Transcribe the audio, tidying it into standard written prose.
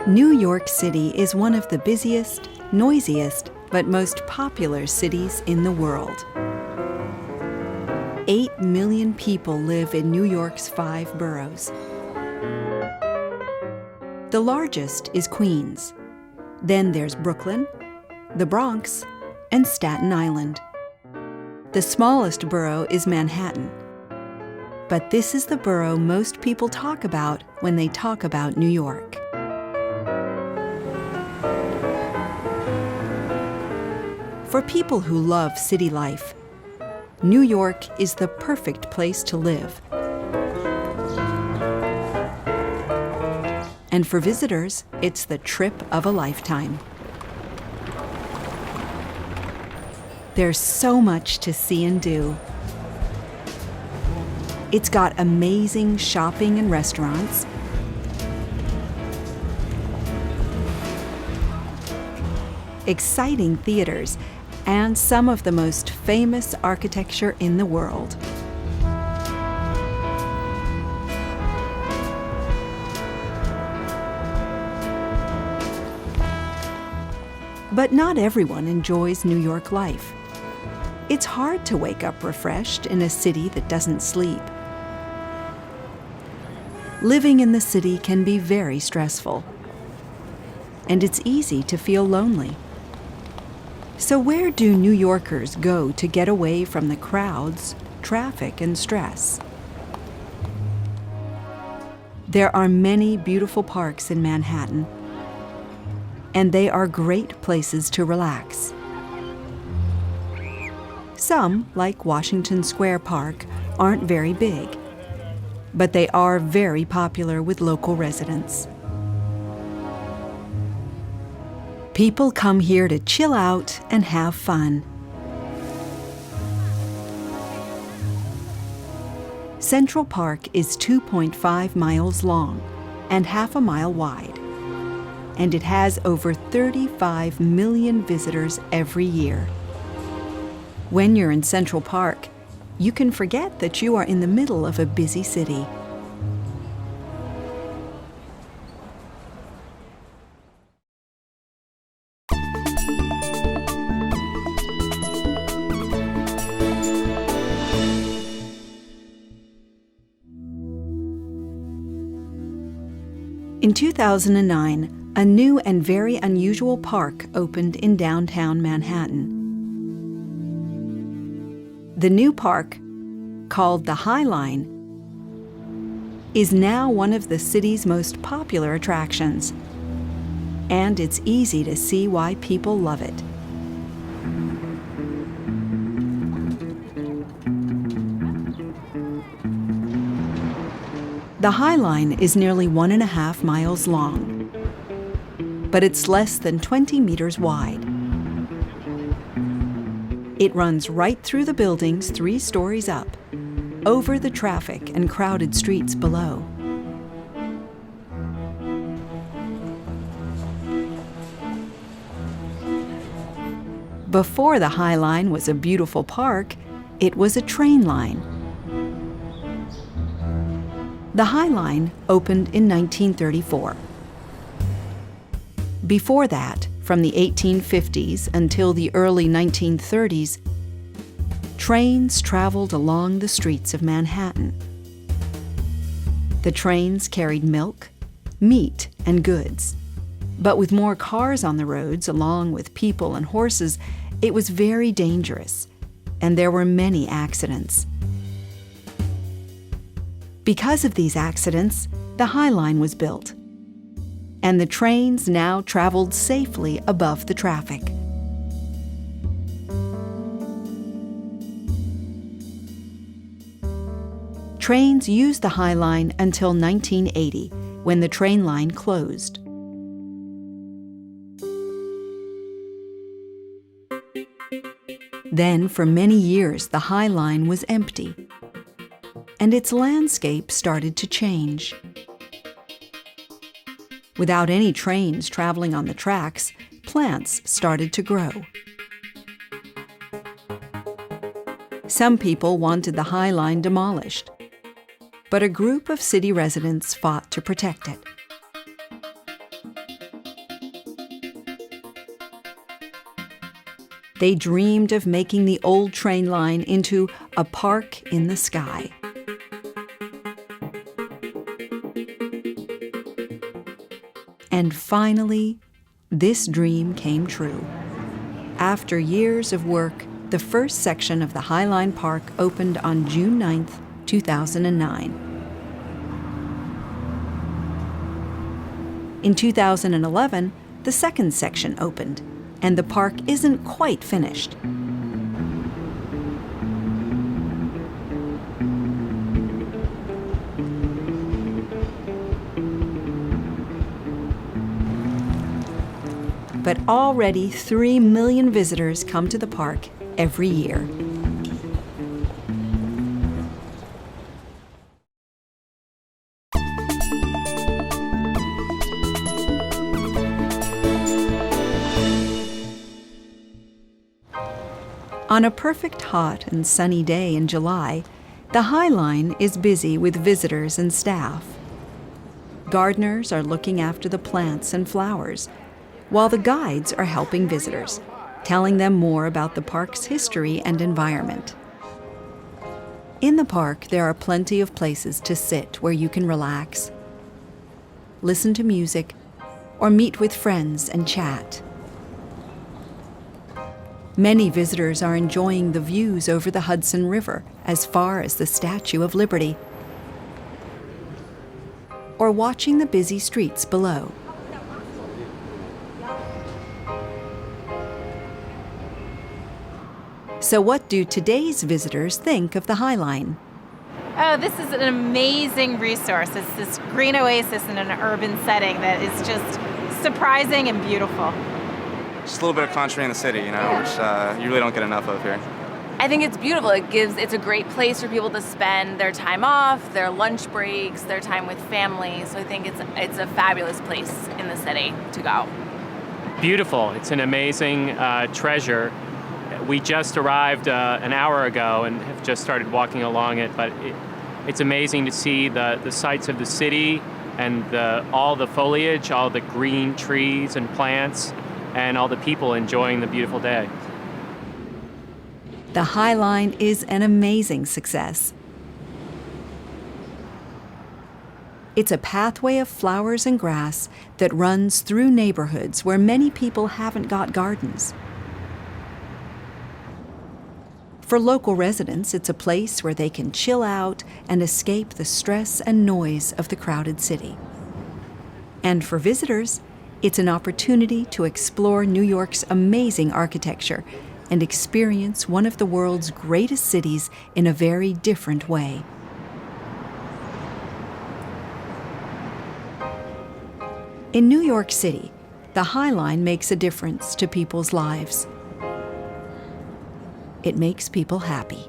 New York City is one of the busiest, noisiest, but most popular cities in the world. 8 million people live in New York's 5 boroughs. The largest is Queens. Then there's Brooklyn, the Bronx, and Staten Island. The smallest borough is Manhattan. But this is the borough most people talk about when they talk about New York. For people who love city life, New York is the perfect place to live. And for visitors, it's the trip of a lifetime. There's so much to see and do. It's got amazing shopping and restaurants, exciting theaters, and some of the most famous architecture in the world. But not everyone enjoys New York life. It's hard to wake up refreshed in a city that doesn't sleep. Living in the city can be very stressful, and it's easy to feel lonely. So where do New Yorkers go to get away from the crowds, traffic, and stress? There are many beautiful parks in Manhattan, and they are great places to relax. Some, like Washington Square Park, aren't very big, but they are very popular with local residents. People come here to chill out and have fun. Central Park is 2.5 miles long and half a mile wide, and it has over 35 million visitors every year. When you're in Central Park, you can forget that you are in the middle of a busy city. In 2009, a new and very unusual park opened in downtown Manhattan. The new park, called the High Line, is now one of the city's most popular attractions, and it's easy to see why people love it. The High Line is nearly 1.5 miles long, but it's less than 20 meters wide. It runs right through the buildings 3 stories up, over the traffic and crowded streets below. Before the High Line was a beautiful park, it was a train line. The High Line opened in 1934. Before that, from the 1850s until the early 1930s, trains traveled along the streets of Manhattan. The trains carried milk, meat, and goods. But with more cars on the roads, along with people and horses, it was very dangerous, and there were many accidents. Because of these accidents, the High Line was built, and the trains now traveled safely above the traffic. Trains used the High Line until 1980, when the train line closed. Then, for many years, the High Line was empty, and its landscape started to change. Without any trains traveling on the tracks, plants started to grow. Some people wanted the High Line demolished, but a group of city residents fought to protect it. They dreamed of making the old train line into a park in the sky. And finally, this dream came true. After years of work, the first section of the High Line Park opened on June 9, 2009. In 2011, the second section opened, and the park isn't quite finished. But already 3 million visitors come to the park every year. On a perfect hot and sunny day in July, the High Line is busy with visitors and staff. Gardeners are looking after the plants and flowers, while the guides are helping visitors, telling them more about the park's history and environment. In the park, there are plenty of places to sit where you can relax, listen to music, or meet with friends and chat. Many visitors are enjoying the views over the Hudson River as far as the Statue of Liberty, or watching the busy streets below. So what do today's visitors think of the High Line? Oh, this is an amazing resource. It's this green oasis in an urban setting that is just surprising and beautiful. Just a little bit of contrary in the city, which you really don't get enough of here. I think it's beautiful. It's a great place for people to spend their time off, their lunch breaks, their time with family. So I think it's a fabulous place in the city to go. Beautiful. It's an amazing treasure. We just arrived an hour ago and have just started walking along it, but it's amazing to see the sights of the city and all the foliage, all the green trees and plants, and all the people enjoying the beautiful day. The High Line is an amazing success. It's a pathway of flowers and grass that runs through neighborhoods where many people haven't got gardens. For local residents, it's a place where they can chill out and escape the stress and noise of the crowded city. And for visitors, it's an opportunity to explore New York's amazing architecture and experience one of the world's greatest cities in a very different way. In New York City, the High Line makes a difference to people's lives. It makes people happy.